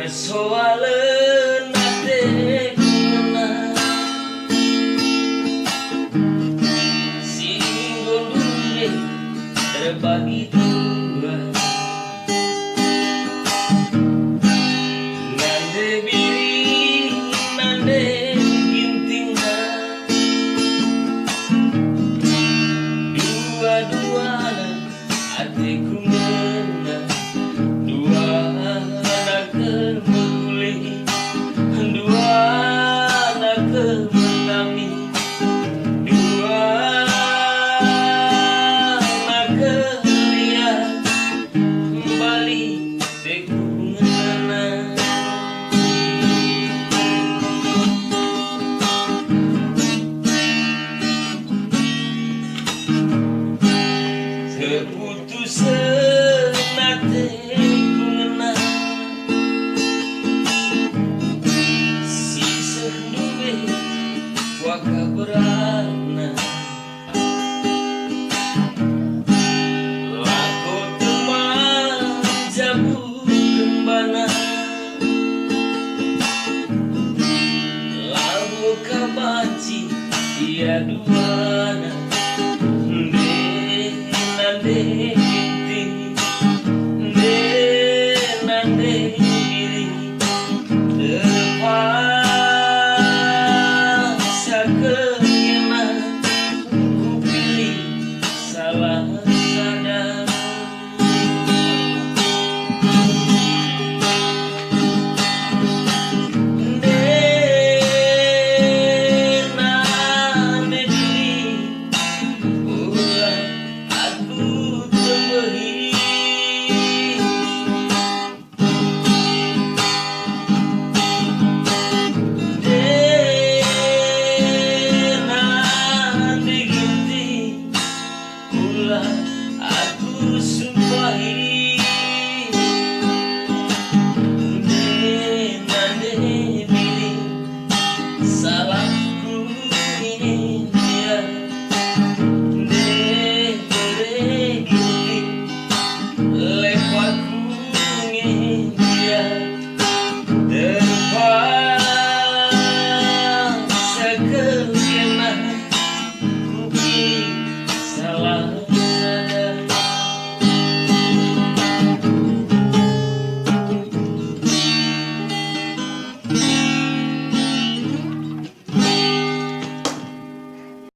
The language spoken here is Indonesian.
persoalan nate kuna singgung dunia terbagi dua, nande biri nande gintingna dua-duana hatiku menang, dua anak kemulih, dua anak kemenami, dua anak kelihat kembali tekungan keputusan nate kungena si sendube waka berana lako teman jabu kembana lalu kabaci dia duana nande ginting nande biri terpaksa kena ku pilih salah sadar. Nande biri ulah aku temui nande ginting ulah aku sumpahi